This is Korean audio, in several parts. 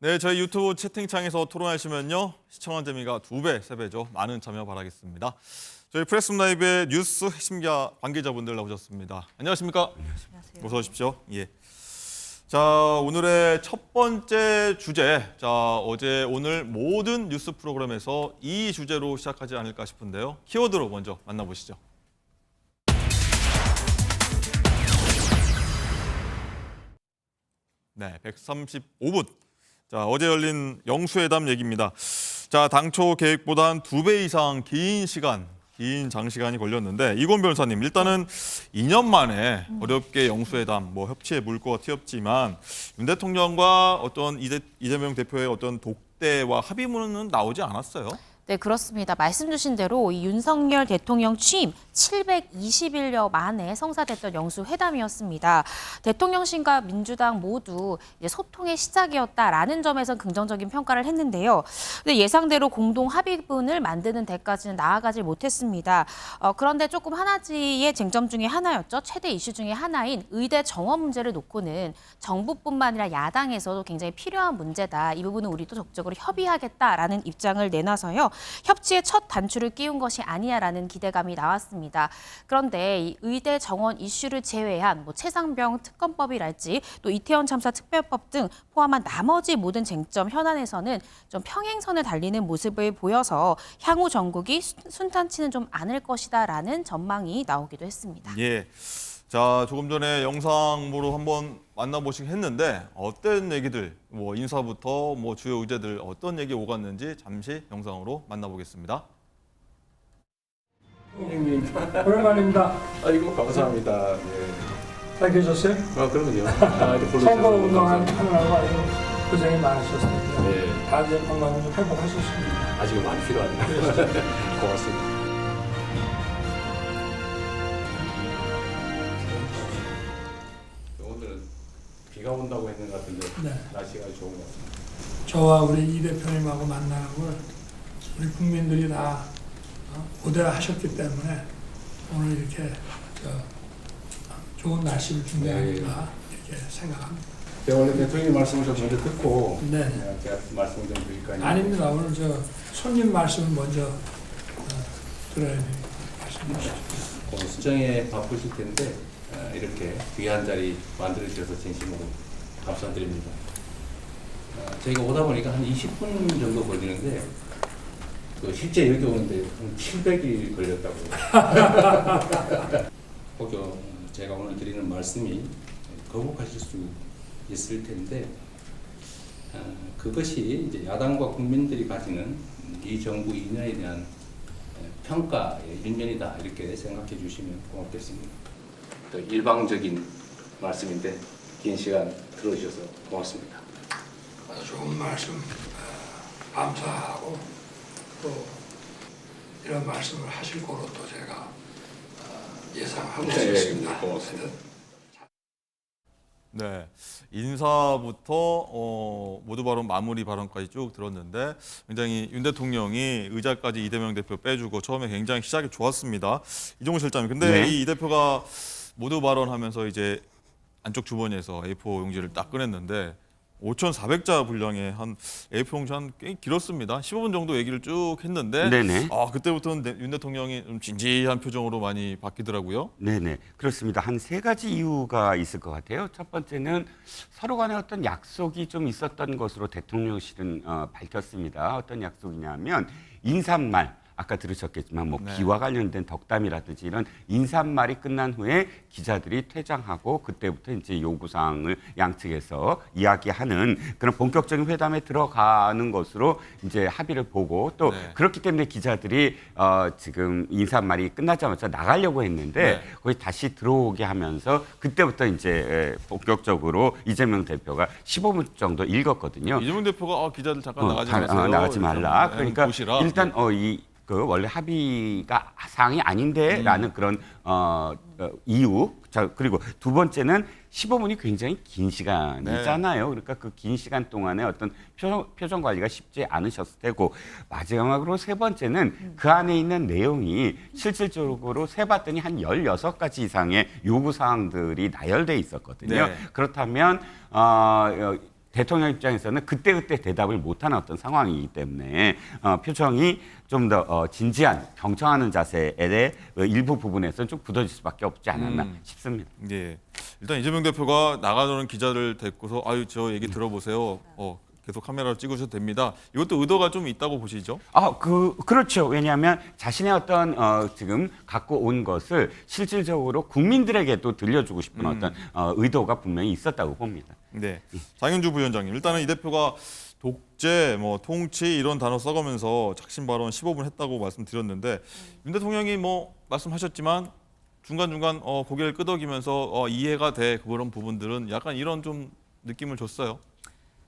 네, 저희 유튜브 채팅창에서 토론하시면요. 시청한 재미가 2배, 3배죠. 많은 참여 바라겠습니다. 저희 프레스룸 라이브의 뉴스 핵심자 관계자분들 나오셨습니다. 안녕하십니까? 안녕하세요. 어서 오십시오. 예. 자, 오늘의 첫 번째 주제. 자, 어제 오늘 모든 뉴스 프로그램에서 이 주제로 시작하지 않을까 싶은데요. 키워드로 먼저 만나보시죠. 네, 135분. 자, 어제 열린 영수회담 얘기입니다. 자, 당초 계획보다 한 2배 이상 긴 장시간이 걸렸는데 이권 변호사님, 일단은 2년 만에 어렵게 영수회담, 협치에 물꼬가 튀었지만 윤 대통령과 어떤 이재명 대표의 어떤 독대와 합의문은 나오지 않았어요. 네, 그렇습니다. 말씀 주신 대로 이 윤석열 대통령 취임 720일여 만에 성사됐던 영수회담이었습니다. 대통령실과 민주당 모두 이제 소통의 시작이었다라는 점에서 긍정적인 평가를 했는데요. 근데 예상대로 공동 합의문을 만드는 데까지는 나아가질 못했습니다. 그런데 조금 하나지의 쟁점 중에 하나였죠. 최대 이슈 중에 하나인 의대 정원 문제를 놓고는 정부뿐만 아니라 야당에서도 굉장히 필요한 문제다. 이 부분은 우리도 적극적으로 협의하겠다라는 입장을 내놔서요. 협치의 첫 단추를 끼운 것이 아니야라는 기대감이 나왔습니다. 그런데 이 의대 정원 이슈를 제외한 최상병 특검법이랄지 또 이태원 참사 특별법 등 포함한 나머지 모든 쟁점 현안에서는 좀 평행선을 달리는 모습을 보여서 향후 전국이 순탄치는 좀 않을 것이다라는 전망이 나오기도 했습니다. 예. 자, 조금 전에 영상으로 한번 만나보시긴 했는데 어떤 얘기들, 인사부터 주요 의제들 어떤 얘기 오갔는지 잠시 영상으로 만나보겠습니다. 선생님 오랜만입니다. 아이고 감사합니다. 네. 잘 계셨어요? 그럼요. 선거 운동하느라고 아주 고생이 많으셨을 텐데 네. 다 이제 건강 좀 회복하셨습니다. 아직 많이 필요합니다. 고맙습니다. 오늘은 비가 온다고 했는 것 같은데 네. 날씨가 좋은 것 같습니다. 저와 우리 이 대표님하고 만나는 걸 우리 국민들이 다 고대하셨기 때문에 오늘 이렇게 좋은 날씨를 준 게 아닌가 이렇게 생각합니다. 제가 원래 대통령 말씀을 좀 먼저 듣고 네. 제가 말씀을 좀 드릴까요? 아닙니다. 오늘 손님 말씀을 먼저 들어야 됩니다. 말씀 주시죠. 오늘 수정에 바쁘실 텐데 이렇게 귀한 자리 만들어 주셔서 진심으로 감사드립니다. 저희가 오다 보니까 한 20분 정도 걸리는데 실제 여기 오는데 한 700일 걸렸다고. 혹여 제가 오늘 드리는 말씀이 거북하실 수 있을 텐데 그것이 이제 야당과 국민들이 가지는 이 정부 2년에 대한 평가의 일면이다 이렇게 생각해 주시면 고맙겠습니다. 또 일방적인 말씀인데 긴 시간 들어주셔서 고맙습니다. 아주 좋은 말씀 감사하고 또 이런 말씀을 하실 거로 또 제가 예상하고 있습니다. 고맙습니다. 네, 인사부터 모두 발언 마무리 발언까지 쭉 들었는데 굉장히 윤 대통령이 의자까지 이재명 대표 빼주고 처음에 굉장히 시작이 좋았습니다. 이종우 실장님, 근데 네. 이 대표가 모두 발언하면서 이제 안쪽 주머니에서 A4 용지를 딱 꺼냈는데 5,400자 분량의 한 A4 용지 꽤 길었습니다. 15분 정도 얘기를 쭉 했는데 네네. 그때부터는 윤 대통령이 좀 진지한 표정으로 많이 바뀌더라고요. 네네, 그렇습니다. 한 3가지 이유가 있을 것 같아요. 첫 번째는 서로 간에 어떤 약속이 좀 있었던 것으로 대통령실은 밝혔습니다. 어떤 약속이냐면 인사말, 아까 들으셨겠지만 네. 비와 관련된 덕담이라든지 이런 인사말이 끝난 후에 기자들이 퇴장하고 그때부터 이제 요구사항을 양측에서 이야기하는 그런 본격적인 회담에 들어가는 것으로 이제 합의를 보고 또 네. 그렇기 때문에 기자들이 지금 인사말이 끝나자마자 나가려고 했는데 네. 거기 다시 들어오게 하면서 그때부터 이제 본격적으로 이재명 대표가 15분 정도 읽었거든요. 이재명 대표가 기자들 잠깐 나가지 마세요. 나가지 말라. 그러니까 보시라. 일단 원래 합의가 사항이 아닌데라는 그런 이유. 자, 그리고 두 번째는 15분이 굉장히 긴 시간이잖아요. 그러니까 그 긴 시간 동안에 어떤 표정 관리가 쉽지 않으셨을 테고 마지막으로 세 번째는 그 안에 있는 내용이 실질적으로 세봤더니 한 16가지 이상의 요구 사항들이 나열돼 있었거든요. 네. 그렇다면 대통령 입장에서는 그때그때 대답을 못하는 어떤 상황이기 때문에 표정이 좀 더 진지한 경청하는 자세에 대해 일부 부분에서 좀 굳어질 수밖에 없지 않았나 싶습니다. 예. 일단 이재명 대표가 나가는 기자를 데리고서 아유 저 얘기 들어보세요. 계속 카메라로 찍으셔도 됩니다. 이것도 의도가 좀 있다고 보시죠? 그렇죠. 왜냐하면 자신의 어떤 지금 갖고 온 것을 실질적으로 국민들에게도 들려주고 싶은 어떤 의도가 분명히 있었다고 봅니다. 네. 장윤주 부위원장님, 일단은 이 대표가 독재, 뭐 통치 이런 단어 써가면서 작심 발언 15분 했다고 말씀드렸는데 윤 대통령이 뭐 말씀하셨지만 중간중간 고개를 끄덕이면서 이해가 돼 그런 부분들은 약간 이런 좀 느낌을 줬어요.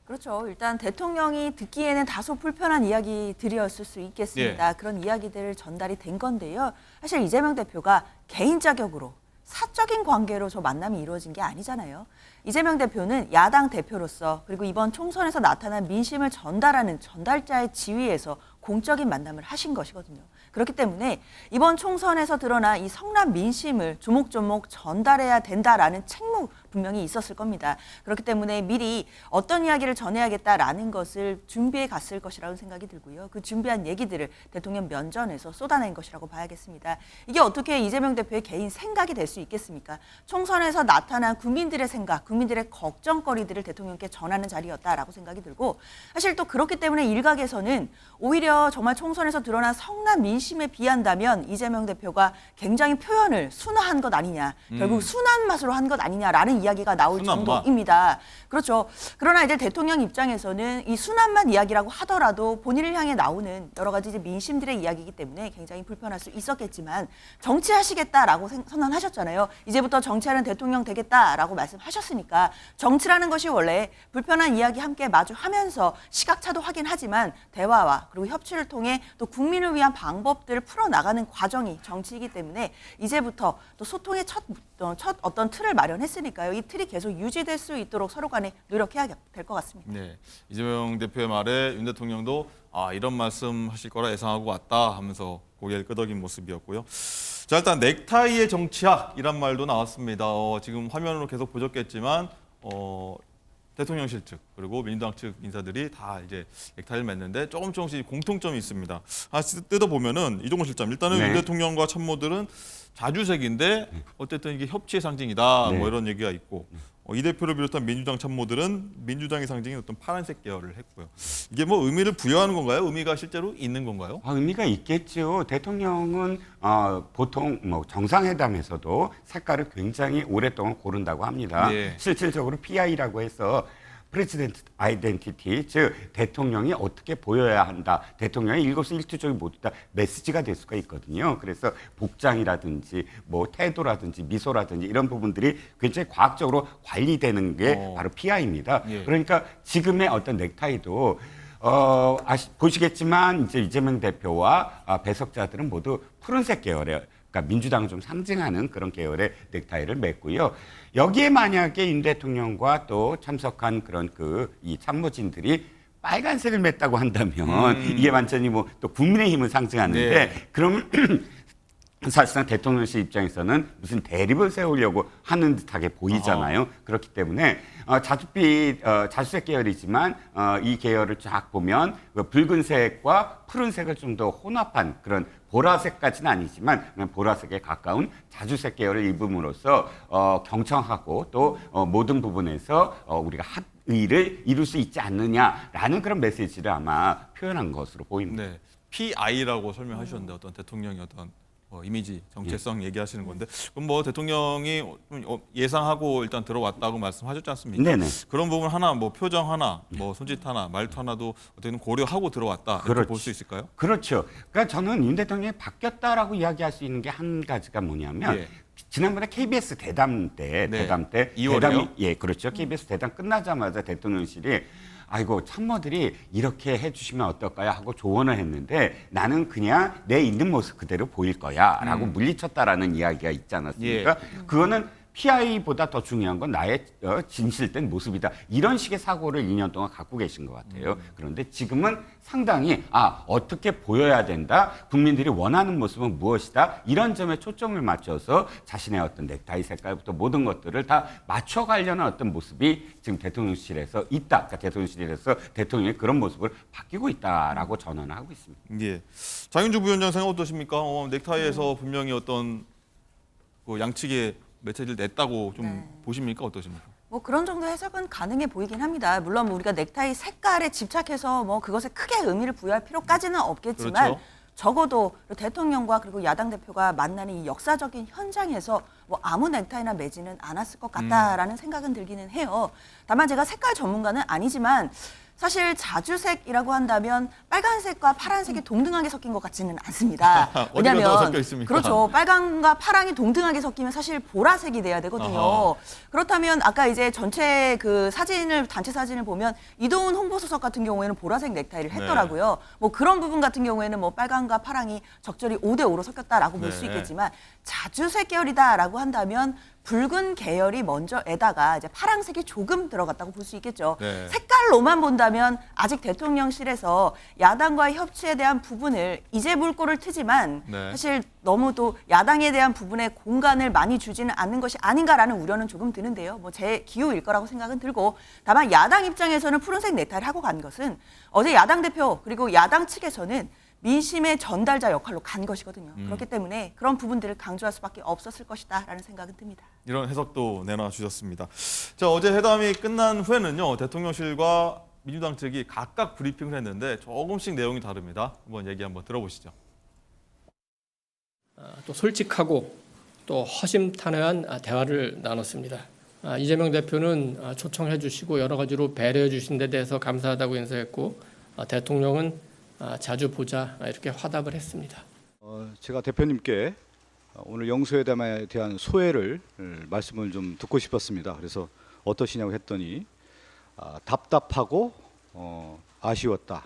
그렇죠. 일단 대통령이 듣기에는 다소 불편한 이야기들이었을 수 있겠습니다. 그런 이야기들 전달이 된 건데요. 사실 이재명 대표가 개인 자격으로 사적인 관계로 저 만남이 이루어진 게 아니잖아요. 이재명 대표는 야당 대표로서 그리고 이번 총선에서 나타난 민심을 전달하는 전달자의 지위에서 공적인 만남을 하신 것이거든요. 그렇기 때문에 이번 총선에서 드러나 이 성남 민심을 조목조목 전달해야 된다라는 책무 분명히 있었을 겁니다. 그렇기 때문에 미리 어떤 이야기를 전해야겠다라는 것을 준비해 갔을 것이라고 생각이 들고요. 그 준비한 얘기들을 대통령 면전에서 쏟아낸 것이라고 봐야겠습니다. 이게 어떻게 이재명 대표의 개인 생각이 될 수 있겠습니까? 총선에서 나타난 국민들의 생각, 국민들의 걱정거리들을 대통령께 전하는 자리였다라고 생각이 들고 사실 또 그렇기 때문에 일각에서는 오히려 정말 총선에서 드러난 성남 민심에 비한다면 이재명 대표가 굉장히 표현을 순화한 것 아니냐, 결국 순한 맛으로 한 것 아니냐라는 이야기가 나올 정도입니다. 그렇죠. 그러나 이제 대통령 입장에서는 이 순한 맛 이야기라고 하더라도 본인을 향해 나오는 여러 가지 이제 민심들의 이야기이기 때문에 굉장히 불편할 수 있었겠지만 정치하시겠다라고 선언하셨잖아요. 이제부터 정치하는 대통령 되겠다라고 말씀하셨으니까 정치라는 것이 원래 불편한 이야기 함께 마주하면서 시각차도 확인하지만 대화와 그리고 협치를 통해 또 국민을 위한 방법들을 풀어나가는 과정이 정치이기 때문에 이제부터 또 소통의 첫 어떤 틀을 마련했으니까요. 이 틀이 계속 유지될 수 있도록 서로 간에 노력해야 될 것 같습니다. 네. 이재명 대표의 말에 윤 대통령도 이런 말씀 하실 거라 예상하고 왔다 하면서 고개를 끄덕인 모습이었고요. 자, 일단 넥타이의 정치학 이란 말도 나왔습니다. 지금 화면으로 계속 보셨겠지만 대통령실 측 그리고 민주당 측 인사들이 다 이제 넥타이를 맸는데 조금씩 공통점이 있습니다. 뜯어 보면은 이종건 실장 일단은 네. 윤 대통령과 참모들은 자주색인데 어쨌든 이게 협치의 상징이다. 네. 뭐 이런 얘기가 있고 이 대표를 비롯한 민주당 참모들은 민주당의 상징인 어떤 파란색 계열을 했고요. 이게 뭐 의미를 부여하는 건가요? 의미가 실제로 있는 건가요? 의미가 있겠죠. 대통령은 보통 뭐 정상회담에서도 색깔을 굉장히 오랫동안 고른다고 합니다. 네. 실질적으로 PI라고 해서 프레지던트 아이덴티티, 즉 대통령이 어떻게 보여야 한다. 대통령이 일거수일투족이 모두 다 메시지가 될 수가 있거든요. 그래서 복장이라든지 뭐 태도라든지 미소라든지 이런 부분들이 굉장히 과학적으로 관리되는 게 바로 PI입니다. 예. 그러니까 지금의 어떤 넥타이도 보시겠지만 이제 이재명 대표와 배석자들은 모두 푸른색 계열의 그러니까 민주당을 좀 상징하는 그런 계열의 넥타이를 맸고요. 여기에 만약에 윤 대통령과 또 참석한 그런 이 참모진들이 빨간색을 맸다고 한다면 이게 완전히 뭐 또 국민의힘을 상징하는데 네. 그럼 사실상 대통령실 입장에서는 무슨 대립을 세우려고 하는 듯하게 보이잖아요. 그렇기 때문에 자주색 계열이지만 이 계열을 쫙 보면 붉은색과 푸른색을 좀 더 혼합한 그런 보라색까지는 아니지만 그냥 보라색에 가까운 자주색 계열을 입음으로써 경청하고 또 모든 부분에서 우리가 합의를 이룰 수 있지 않느냐라는 그런 메시지를 아마 표현한 것으로 보입니다. 네. PI라고 설명하셨는데 어떤 대통령의 어떤 이미지, 정체성 얘기하시는 건데 그럼 뭐 대통령이 예상하고 일단 들어왔다고 말씀하셨지 않습니까? 네네. 그런 부분 하나, 뭐 표정 하나, 뭐 손짓 하나, 말투 하나도 어떻게든 고려하고 들어왔다 이렇게 볼 수 있을까요? 그렇죠. 그러니까 저는 윤 대통령이 바뀌었다라고 이야기할 수 있는 게 한 가지가 뭐냐면 예. 지난번에 KBS 대담 때 네. 2월이요? 그렇죠. KBS 대담 끝나자마자 대통령실이 아이고 참모들이 이렇게 해주시면 어떨까요 하고 조언을 했는데 나는 그냥 내 있는 모습 그대로 보일 거야라고 물리쳤다라는 이야기가 있지 않았습니까? 그거는 PI보다 더 중요한 건 나의 진실된 모습이다. 이런 식의 사고를 2년 동안 갖고 계신 것 같아요. 그런데 지금은 상당히 어떻게 보여야 된다. 국민들이 원하는 모습은 무엇이다. 이런 점에 초점을 맞춰서 자신의 어떤 넥타이 색깔부터 모든 것들을 다 맞춰가려는 어떤 모습이 지금 대통령실에서 있다. 그러니까 대통령실에서 대통령의 그런 모습을 바뀌고 있다라고 전언을 하고 있습니다. 예. 장윤주 부위원장 생각 어떠십니까? 넥타이에서 분명히 어떤 그 양측의 메시지를 냈다고 좀 보십니까? 어떠십니까? 뭐 그런 정도 해석은 가능해 보이긴 합니다. 물론 뭐 우리가 넥타이 색깔에 집착해서 뭐 그것에 크게 의미를 부여할 필요까지는 없겠지만 그렇죠. 적어도 대통령과 그리고 야당 대표가 만나는 이 역사적인 현장에서 뭐 아무 넥타이나 매지는 않았을 것 같다라는 생각은 들기는 해요. 다만 제가 색깔 전문가는 아니지만 사실 자주색이라고 한다면 빨간색과 파란색이 동등하게 섞인 것 같지는 않습니다. 어디가 더 섞여 있습니까? 그렇죠. 빨강과 파랑이 동등하게 섞이면 사실 보라색이 돼야 되거든요. 아하. 그렇다면 아까 이제 전체 그 사진을 단체 사진을 보면 이동훈 홍보수석 같은 경우에는 보라색 넥타이를 했더라고요. 뭐 그런 부분 같은 경우에는 뭐 빨강과 파랑이 적절히 5대5로 섞였다라고 볼 수 네. 있겠지만 자주색 계열이다라고 한다면 붉은 계열이 먼저에다가 이제 파랑색이 조금 들어갔다고 볼 수 있겠죠. 네. 색깔로만 본다면 아직 대통령실에서 야당과의 협치에 대한 부분을 이제 물꼬를 트지만 네. 사실 너무도 야당에 대한 부분에 공간을 많이 주지는 않는 것이 아닌가라는 우려는 조금 드는데요. 뭐 제 기호일 거라고 생각은 들고 다만 야당 입장에서는 푸른색 넥타이를 하고 간 것은 어제 야당 대표 그리고 야당 측에서는 민심의 전달자 역할로 간 것이거든요. 그렇기 때문에 그런 부분들을 강조할 수밖에 없었을 것이다라는 생각은 듭니다. 이런 해석도 내놔주셨습니다. 자, 어제 회담이 끝난 후에는요, 대통령실과 민주당 측이 각각 브리핑을 했는데 조금씩 내용이 다릅니다. 한번 들어보시죠. 또 솔직하고 또 허심탄회한 대화를 나눴습니다. 이재명 대표는 초청해 주시고 여러 가지로 배려해 주신 데 대해서 감사하다고 인사했고 대통령은 자주 보자 이렇게 화답을 했습니다. 제가 대표님께 오늘 영수회담에 대한 소회를 말씀을 좀 듣고 싶었습니다. 그래서 어떠시냐고 했더니 답답하고 아쉬웠다.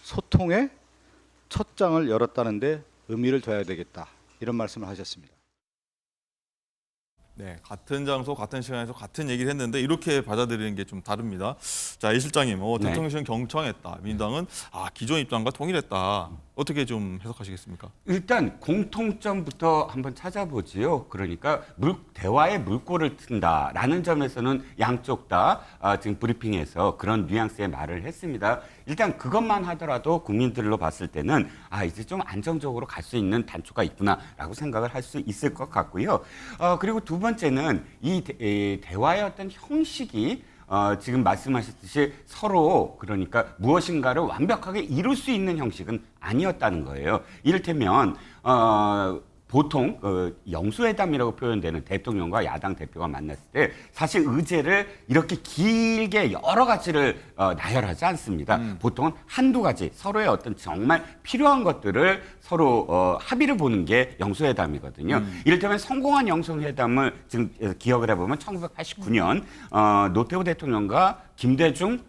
소통의 첫 장을 열었다는데 의미를 둬야 되겠다. 이런 말씀을 하셨습니다. 네, 같은 장소, 같은 시간에서 같은 얘기를 했는데 이렇게 받아들이는 게 좀 다릅니다. 자, 이 실장님, 네. 대통령실은 경청했다. 민주당은 기존 입장과 동일했다. 어떻게 좀 해석하시겠습니까? 일단 공통점부터 한번 찾아보지요. 그러니까 대화의 물꼬를 튼다라는 점에서는 양쪽 다 지금 브리핑에서 그런 뉘앙스의 말을 했습니다. 일단 그것만 하더라도 국민들로 봤을 때는 이제 좀 안정적으로 갈 수 있는 단초가 있구나라고 생각을 할 수 있을 것 같고요. 그리고 두 번째는 이 대화의 어떤 형식이 지금 말씀하셨듯이 서로 그러니까 무엇인가를 완벽하게 이룰 수 있는 형식은 아니었다는 거예요. 이를테면 보통 영수회담이라고 표현되는 대통령과 야당 대표가 만났을 때 사실 의제를 이렇게 길게 여러 가지를 나열하지 않습니다. 보통은 한두 가지 서로의 어떤 정말 필요한 것들을 서로 합의를 보는 게 영수회담이거든요. 이를테면 성공한 영수회담을 지금 기억을 해보면 1989년 노태우 대통령과 김대중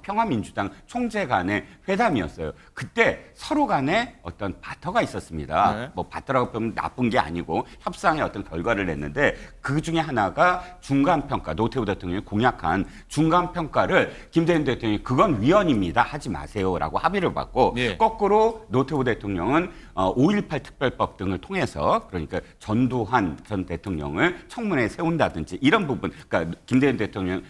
평화민주당 총재 간의 회담이었어요. 그때 서로 간에 어떤 바터가 있었습니다. 네. 뭐 바터라고 보면 나쁜 게 아니고 협상의 어떤 결과를 냈는데 그 중에 하나가 중간평가, 노태우 대통령이 공약한 중간평가를 김대중 대통령이 그건 위헌입니다. 하지 마세요라고 합의를 받고 예. 거꾸로 노태우 대통령은 5.18 특별법 등을 통해서 그러니까 전두환 전 대통령을 청문회에 세운다든지 이런 부분, 그러니까 김대중 대통령,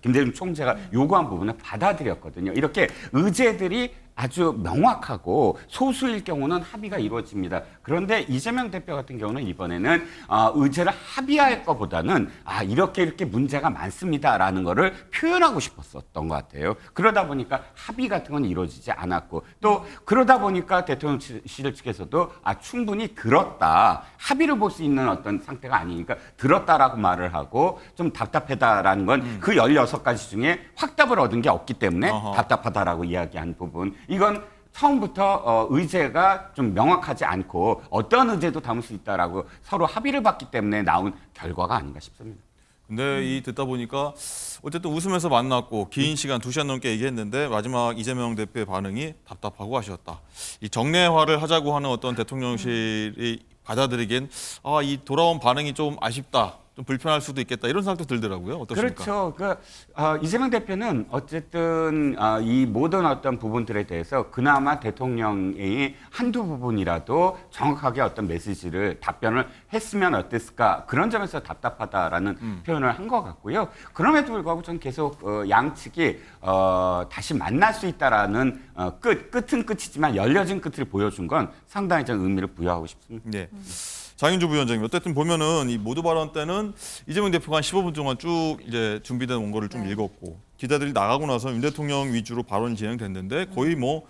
김대중 총재가 요구한 부분을 받아들였거든요. 이렇게 의제들이 아주 명확하고 소수일 경우는 합의가 이루어집니다. 그런데 이재명 대표 같은 경우는 이번에는 의제를 합의할 것보다는 이렇게 문제가 많습니다라는 거를 표현하고 싶었던 것 같아요. 그러다 보니까 합의 같은 건 이루어지지 않았고 또 그러다 보니까 대통령실 측에서도 충분히 들었다. 합의를 볼 수 있는 어떤 상태가 아니니까 들었다라고 말을 하고 좀 답답하다라는 건 그 16가지 중에 확답을 얻은 게 없기 때문에 어허. 답답하다라고 이야기한 부분. 이건 처음부터 의제가 좀 명확하지 않고 어떤 의제도 담을 수 있다라고 서로 합의를 봤기 때문에 나온 결과가 아닌가 싶습니다. 근데 이 듣다 보니까 어쨌든 웃으면서 만났고 긴 시간 2시간 넘게 얘기했는데 마지막 이재명 대표의 반응이 답답하고 아쉬웠다. 이 정례화를 하자고 하는 어떤 대통령실의 받아들이기엔 이 돌아온 반응이 좀 아쉽다, 좀 불편할 수도 있겠다 이런 생각도 들더라고요. 어떻습니까? 그렇죠. 이재명 대표는 어쨌든 이 모든 어떤 부분들에 대해서 그나마 대통령이 한두 부분이라도 정확하게 어떤 메시지를 답변을 했으면 어땠을까 그런 점에서 답답하다라는 표현을 한 것 같고요. 그럼에도 불구하고 저는 계속 양측이 다시 만날 수 있다라는 끝은 끝이지만 열려진 끝을 보여준 건 상당히 저는 의미를 부여하고 싶습니다. 네. 장윤주 부위원장님, 어쨌든 보면은 이 모두 발언 때는 이재명 대표가 한 15분 동안 쭉 이제 준비된 원고를 좀 읽었고 기자들이 나가고 나서 윤 대통령 위주로 발언이 진행됐는데 거의 뭐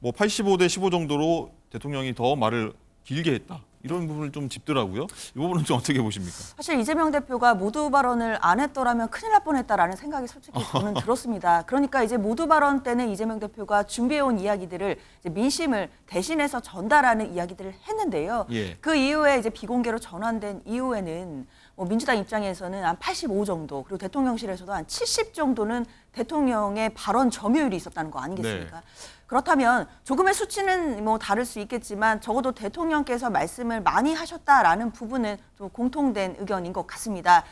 85대 15 정도로 대통령이 더 말을 길게 했다. 이런 부분을 좀 짚더라고요. 이 부분은 좀 어떻게 보십니까? 사실 이재명 대표가 모두 발언을 안 했더라면 큰일 날 뻔했다라는 생각이 솔직히 저는 들었습니다. 그러니까 이제 모두 발언 때는 이재명 대표가 준비해온 이야기들을 이제 민심을 대신해서 전달하는 이야기들을 했는데요. 예. 그 이후에 이제 비공개로 전환된 이후에는 민주당 입장에서는 한 85 정도 그리고 대통령실에서도 한 70 정도는 대통령의 발언 점유율이 있었다는 거 아니겠습니까? 네. 그렇다면 조금의 수치는 다를 수 있겠지만 적어도 대통령께서 말씀을 많이 하셨다라는 부분은 좀 공통된 의견인 것 같습니다.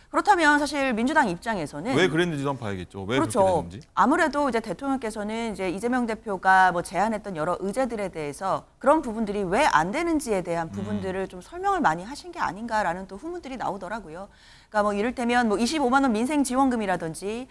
그렇다면 사실 민주당 입장에서는 왜 그랬는지도 한번 봐야겠죠. 왜 그렇게 그렇죠. 됐는지. 아무래도 이제 대통령께서는 이제 이재명 대표가 제안했던 여러 의제들에 대해서 그런 부분들이 왜 안 되는지에 대한 부분들을 좀 설명을 많이 하신 게 아닌가라는 또 후문들이 나오더라고요. 그러니까 이를테면 25만 원 민생 지원금이라든지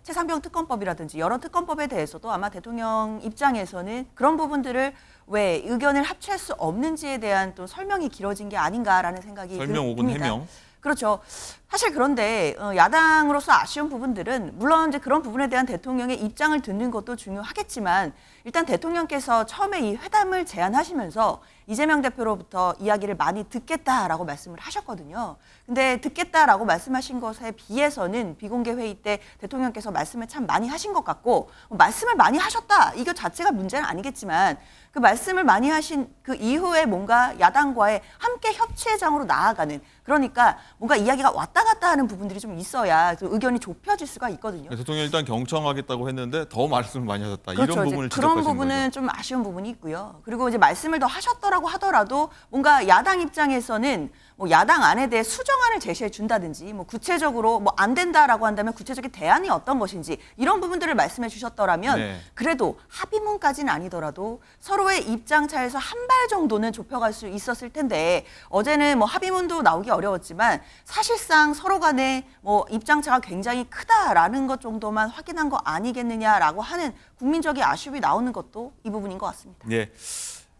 최상병 특검법이라든지 여러 특검법에 대해서도 아마 대통령 입장에서는 그런 부분들을 왜 의견을 합치할 수 없는지에 대한 또 설명이 길어진 게 아닌가라는 생각이 설명 혹은 듭니다. 해명. 그렇죠. 사실 그런데 야당으로서 아쉬운 부분들은 물론 이제 그런 부분에 대한 대통령의 입장을 듣는 것도 중요하겠지만 일단 대통령께서 처음에 이 회담을 제안하시면서 이재명 대표로부터 이야기를 많이 듣겠다라고 말씀을 하셨거든요. 근데 듣겠다라고 말씀하신 것에 비해서는 비공개 회의 때 대통령께서 말씀을 참 많이 하신 것 같고 말씀을 많이 하셨다 이거 자체가 문제는 아니겠지만 그 말씀을 많이 하신 그 이후에 뭔가 야당과의 함께 협치의 장으로 나아가는 그러니까 뭔가 이야기가 왔다 갔다 하는 부분들이 좀 있어야 의견이 좁혀질 수가 있거든요. 대통령이 일단 경청하겠다고 했는데 더 말씀을 많이 하셨다. 그렇죠. 이런 부분을 그런 지적하신 부분은 거죠. 좀 아쉬운 부분이 있고요. 그리고 이제 말씀을 더 하셨더라고 하더라도 뭔가 야당 입장에서는 야당 안에 대해 수정안을 제시해 준다든지 구체적으로 안 된다라고 한다면 구체적인 대안이 어떤 것인지 이런 부분들을 말씀해 주셨더라면 네. 그래도 합의문까지는 아니더라도 서로의 입장 차에서 한 발 정도는 좁혀갈 수 있었을 텐데 어제는 합의문도 나오기 어려웠지만 사실상 서로 간에 입장 차가 굉장히 크다라는 것 정도만 확인한 거 아니겠느냐라고 하는 국민적인 아쉬움이 나오는 것도 이 부분인 것 같습니다. 예.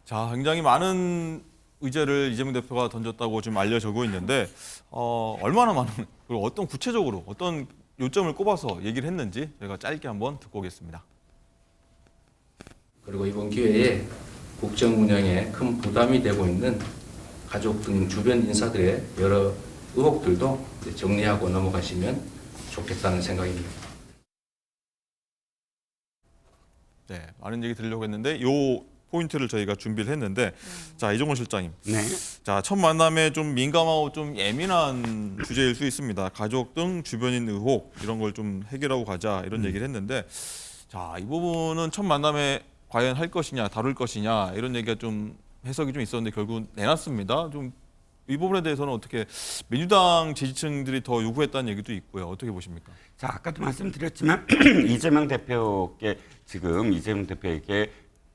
자, 굉장히 많은 의제를 이재명 대표가 던졌다고 지금 알려지고 있는데 얼마나 많은 그리고 어떤 구체적으로 어떤 요점을 꼽아서 얘기를 했는지 저희가 짧게 한번 듣고 오겠습니다. 그리고 이번 기회에 국정 운영에 큰 부담이 되고 있는 가족 등 주변 인사들의 여러 의혹들도 이제 정리하고 넘어가시면 좋겠다는 생각입니다. 네, 많은 얘기 들으려고 했는데 요 포인트를 저희가 준비를 했는데 자, 이종원 실장님. 네. 자, 첫 만남에 좀 민감하고 좀 예민한 주제일 수 있습니다. 가족 등 주변인 의혹 이런 걸 좀 해결하고 가자 이런 얘기를 했는데 자, 이 부분은 첫 만남에 과연 할 것이냐 다룰 것이냐 이런 얘기가 좀 해석이 좀 있었는데 결국 내놨습니다. 좀 이 부분에 대해서는 어떻게 민주당 지지층들이 더 요구했다는 얘기도 있고요. 어떻게 보십니까? 자, 아까도 말씀드렸지만 이재명 대표에게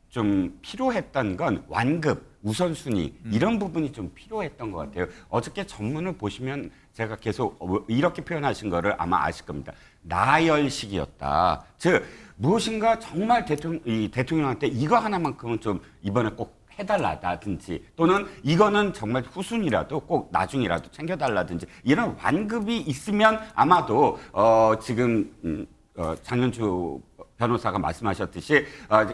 좀 필요했던 건 완급, 우선순위 이런 부분이 좀 필요했던 것 같아요. 어저께 전문을 보시면 제가 계속 이렇게 표현하신 거를 아마 아실 겁니다. 나열식이었다. 즉 무엇인가 정말 대통령한테 이거 하나만큼은 좀 이번에 꼭 해달라든지 또는 이거는 정말 후순이라도 꼭 나중이라도 챙겨달라든지 이런 완급이 있으면 아마도 지금 장윤주 변호사가 말씀하셨듯이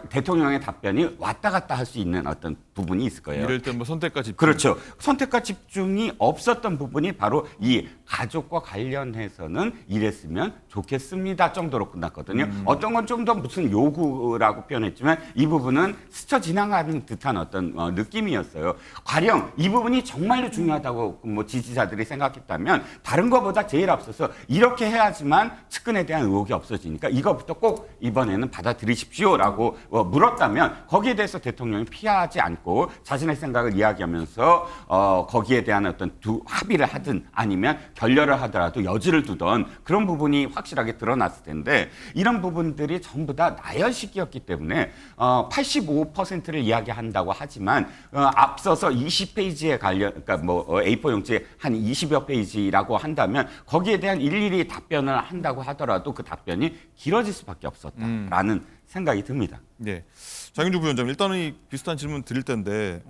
대통령의 답변이 왔다 갔다 할 수 있는 어떤 부분이 있을 거예요. 이럴 때 선택과 집중. 그렇죠. 선택과 집중이 없었던 부분이 바로 이 가족과 관련해서는 이랬으면 좋겠습니다 정도로 끝났거든요. 어떤 건 좀 더 무슨 요구라고 표현했지만 이 부분은 스쳐 지나가는 듯한 어떤 느낌이었어요. 가령 이 부분이 정말로 중요하다고 지지자들이 생각했다면 다른 것보다 제일 앞서서 이렇게 해야지만 측근에 대한 의혹이 없어지니까 이것부터 꼭 이번에는 받아들이십시오라고 물었다면 거기에 대해서 대통령이 피하지 않고 갖고 자신의 생각을 이야기하면서 거기에 대한 어떤 합의를 하든 아니면 결렬을 하더라도 여지를 두던 그런 부분이 확실하게 드러났을 텐데 이런 부분들이 전부 다 나열식이었기 때문에 85%를 이야기한다고 하지만 앞서서 20페이지에 그러니까 뭐 A4 용지에 한 20여 페이지라고 한다면 거기에 대한 일일이 답변을 한다고 하더라도 그 답변이 길어질 수밖에 없었다라는 생각이 듭니다. 네. 장윤주 부위원장님, 일단은 이 비슷한 질문 드릴 텐데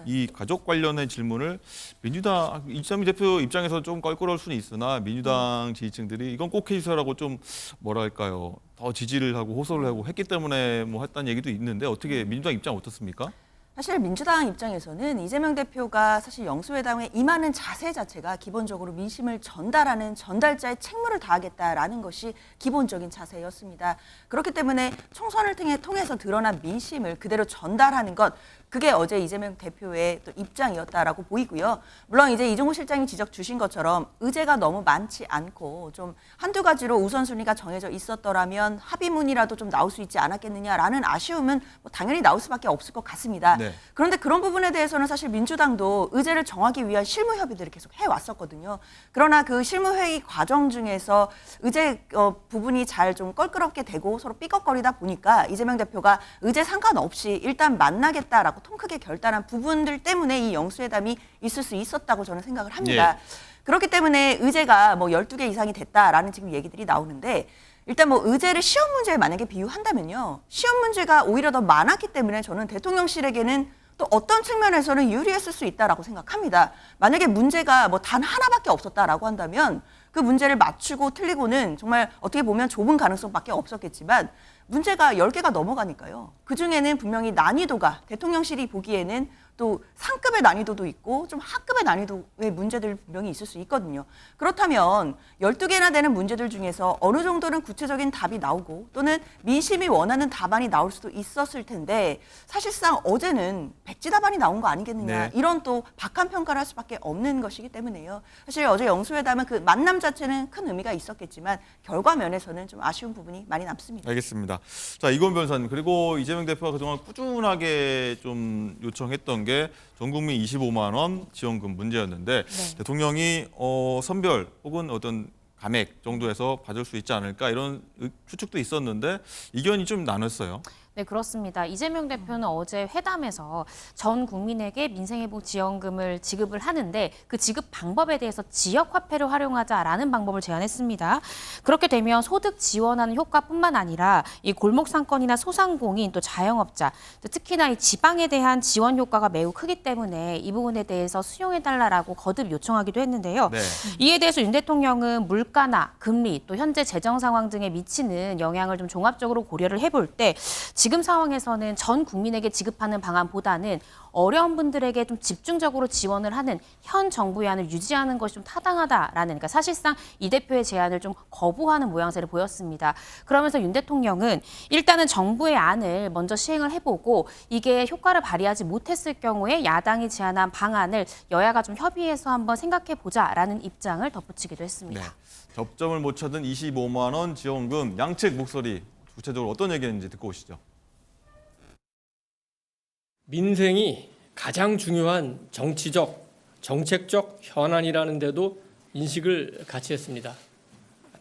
이 가족 관련의 질문을 민주당 이재명 대표 입장에서 좀 껄끄러울 수는 있으나 민주당 지지층들이 이건 꼭 해주세요라고 좀 뭐랄까요, 더 지지를 하고 호소를 하고 했기 때문에 뭐 했다는 얘기도 있는데 어떻게 민주당 입장 어떻습니까? 사실 민주당 입장에서는 이재명 대표가 사실 영수회담에 임하는 자세 자체가 기본적으로 민심을 전달하는 전달자의 책무를 다하겠다라는 것이 기본적인 자세였습니다. 그렇기 때문에 총선을 통해서 드러난 민심을 그대로 전달하는 것, 그게 어제 이재명 대표의 또 입장이었다라고 보이고요. 물론 이제 이종호 실장이 지적 주신 것처럼 의제가 너무 많지 않고 좀 한두 가지로 우선순위가 정해져 있었더라면 합의문이라도 좀 나올 수 있지 않았겠느냐라는 아쉬움은 뭐 당연히 나올 수밖에 없을 것 같습니다. 네. 그런데 그런 부분에 대해서는 사실 민주당도 의제를 정하기 위한 실무 협의들을 계속 해왔었거든요. 그러나 그 실무 회의 과정 중에서 의제 부분이 잘 좀 껄끄럽게 되고 서로 삐걱거리다 보니까 이재명 대표가 의제 상관없이 일단 만나겠다라고 통 크게 결단한 부분들 때문에 이 영수회담이 있을 수 있었다고 저는 생각을 합니다. 그렇기 때문에 의제가 뭐 12개 이상이 됐다라는 지금 얘기들이 나오는데 일단 뭐 의제를 시험 문제에 만약에 비유한다면요. 시험 문제가 오히려 더 많았기 때문에 저는 대통령실에게는 또 어떤 측면에서는 유리했을 수 있다라고 생각합니다. 만약에 문제가 뭐 단 하나밖에 없었다라고 한다면 그 문제를 맞추고 틀리고는 정말 어떻게 보면 좁은 가능성밖에 없었겠지만 문제가 10개가 넘어가니까요. 그중에는 분명히 난이도가 대통령실이 보기에는 또 상급의 난이도도 있고 좀 하급의 난이도의 문제들 분명히 있을 수 있거든요. 그렇다면 12개나 되는 문제들 중에서 어느 정도는 구체적인 답이 나오고 또는 민심이 원하는 답안이 나올 수도 있었을 텐데 사실상 어제는 백지답안이 나온 거 아니겠느냐. 네. 이런 또 박한 평가를 할 수밖에 없는 것이기 때문에요. 사실 어제 영수회담은 그 만남 자체는 큰 의미가 있었겠지만 결과 면에서는 좀 아쉬운 부분이 많이 남습니다. 알겠습니다. 자, 이건 변호사님, 그리고 이재명 대표가 그동안 꾸준하게 좀 요청했던 게 전 국민 25만 원 지원금 문제였는데 네. 대통령이 선별 혹은 어떤 감액 정도에서 받을 수 있지 않을까 이런 추측도 있었는데 이견이 좀 나눴어요. 네, 그렇습니다. 이재명 대표는 어제 회담에서 전 국민에게 민생회복 지원금을 지급을 하는데 그 지급 방법에 대해서 지역화폐를 활용하자라는 방법을 제안했습니다. 그렇게 되면 소득 지원하는 효과뿐만 아니라 이 골목 상권이나 소상공인 또 자영업자, 특히나 이 지방에 대한 지원 효과가 매우 크기 때문에 이 부분에 대해서 수용해달라고 거듭 요청하기도 했는데요. 네. 이에 대해서 윤 대통령은 물가나 금리 또 현재 재정 상황 등에 미치는 영향을 좀 종합적으로 고려를 해볼 때 지금 상황에서는 전 국민에게 지급하는 방안보다는 어려운 분들에게 좀 집중적으로 지원을 하는 현 정부의 안을 유지하는 것이 좀 타당하다라는, 그러니까 사실상 이 대표의 제안을 좀 거부하는 모양새를 보였습니다. 그러면서 윤 대통령은 일단은 정부의 안을 먼저 시행을 해보고 이게 효과를 발휘하지 못했을 경우에 야당이 제안한 방안을 여야가 좀 협의해서 한번 생각해보자라는 입장을 덧붙이기도 했습니다. 네. 접점을 못 찾은 25만 원 지원금, 양측 목소리 구체적으로 어떤 얘기인지 듣고 오시죠. 민생이 가장 중요한 정치적, 정책적 현안이라는 데도 인식을 같이 했습니다.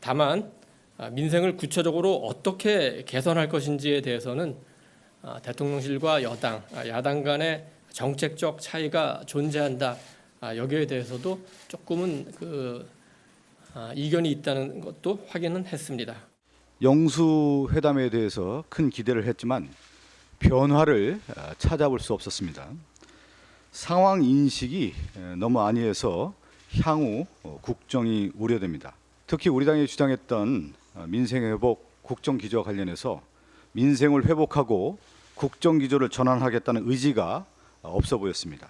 다만 민생을 구체적으로 어떻게 개선할 것인지에 대해서는 대통령실과 여당, 야당 간의 정책적 차이가 존재한다. 여기에 대해서도 조금은 이견이 있다는 것도 확인은 했습니다. 영수회담에 대해서 큰 기대를 했지만 변화를 찾아볼 수 없었습니다. 상황 인식이 너무 안이해서 향후 국정이 우려됩니다. 특히 우리 당이 주장했던 민생회복 국정기조와 관련해서 민생을 회복하고 국정기조를 전환하겠다는 의지가 없어 보였습니다.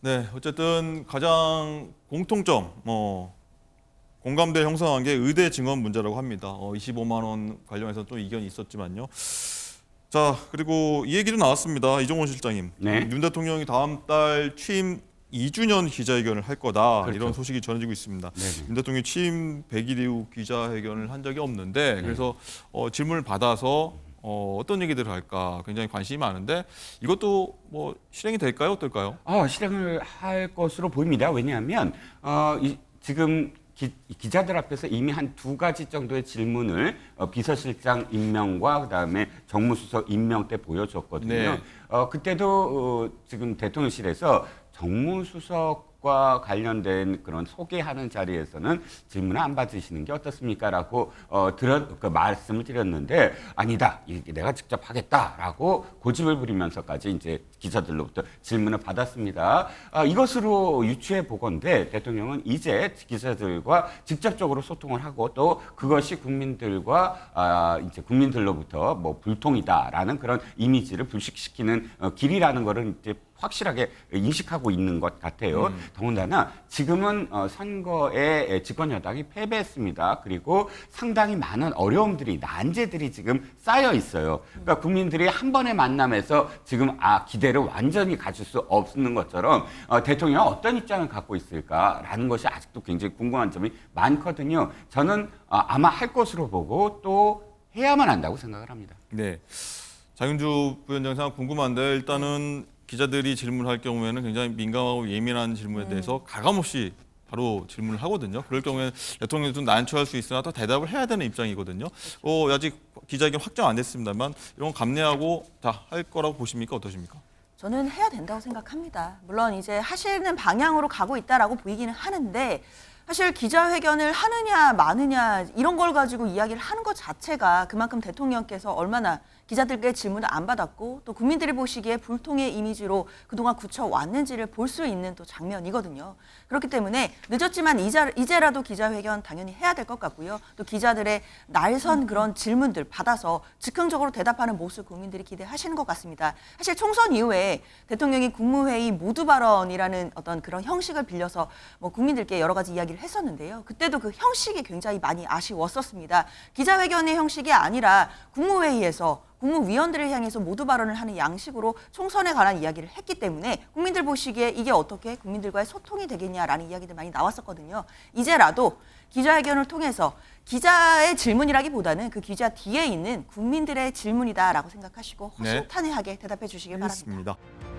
네, 어쨌든 가장 공통점, 공감대 형성한 게 의대 증원 문제라고 합니다. 25만 원 관련해서 또 이견이 있었지만요. 자, 그리고 이 얘기도 나왔습니다. 이종원 실장님. 네. 윤 대통령이 다음 달 취임 2주년 기자회견을 할 거다. 그렇죠. 이런 소식이 전해지고 있습니다. 네네. 윤 대통령이 취임 100일 이후 기자회견을 한 적이 없는데 그래서 질문을 받아서 어떤 얘기들을 할까 굉장히 관심이 많은데 이것도 뭐 실행이 될까요? 어떨까요? 실행을 할 것으로 보입니다. 왜냐하면 지금 기자들 앞에서 이미 한 2가지 정도의 질문을 비서실장 임명과 그다음에 정무수석 임명 때 보여줬거든요. 네. 그때도 지금 대통령실에서 정무수석과 관련된 그런 소개하는 자리에서는 질문을 안 받으시는 게 어떻습니까?라고 말씀을 드렸는데 아니다, 내가 직접 하겠다라고 고집을 부리면서까지 이제 기자들로부터 질문을 받았습니다. 이것으로 유추해 보건대 대통령은 이제 기자들과 직접적으로 소통을 하고 또 그것이 국민들과 이제 국민들로부터 뭐 불통이다라는 그런 이미지를 불식시키는 길이라는 거를 이제 확실하게 인식하고 있는 것 같아요. 더군다나 지금은 선거에 집권 여당이 패배했습니다. 그리고 상당히 많은 어려움들이 난제들이 지금 쌓여 있어요. 그러니까 국민들이 한 번의 만남에서 지금 기대를 완전히 가질 수 없는 것처럼 대통령은 어떤 입장을 갖고 있을까라는 것이 아직도 굉장히 궁금한 점이 많거든요. 저는 아마 할 것으로 보고 또 해야만 한다고 생각을 합니다. 네. 장윤주 부위원장 궁금한데 일단은 기자들이 질문할 경우에는 굉장히 민감하고 예민한 질문에 대해서 가감없이 바로 질문을 하거든요. 그럴 경우에 대통령이 좀 난처할 수 있으나 또 대답을 해야 되는 입장이거든요. 아직 기자회견 확정 안 됐습니다만 이런 건 감내하고 다 할 거라고 보십니까? 어떠십니까? 저는 해야 된다고 생각합니다. 물론 이제 하시는 방향으로 가고 있다라고 보이기는 하는데 사실 기자회견을 하느냐 마느냐 이런 걸 가지고 이야기를 하는 것 자체가 그만큼 대통령께서 얼마나 기자들께 질문을 안 받았고 또 국민들이 보시기에 불통의 이미지로 그동안 굳혀왔는지를 볼 수 있는 또 장면이거든요. 그렇기 때문에 늦었지만 이제라도 기자회견 당연히 해야 될 것 같고요. 또 기자들의 날선 그런 질문들 받아서 즉흥적으로 대답하는 모습 국민들이 기대하시는 것 같습니다. 사실 총선 이후에 대통령이 국무회의 모두 발언이라는 어떤 그런 형식을 빌려서 뭐 국민들께 여러 가지 이야기를 했었는데요. 그때도 그 형식이 굉장히 많이 아쉬웠었습니다. 기자회견의 형식이 아니라 국무회의에서 국무위원들을 향해서 모두 발언을 하는 양식으로 총선에 관한 이야기를 했기 때문에 국민들 보시기에 이게 어떻게 국민들과의 소통이 되겠냐라는 이야기들 많이 나왔었거든요. 이제라도 기자회견을 통해서 기자의 질문이라기보다는 그 기자 뒤에 있는 국민들의 질문이다라고 생각하시고 허심탄회하게 대답해 주시길 바랍니다. 알겠습니다.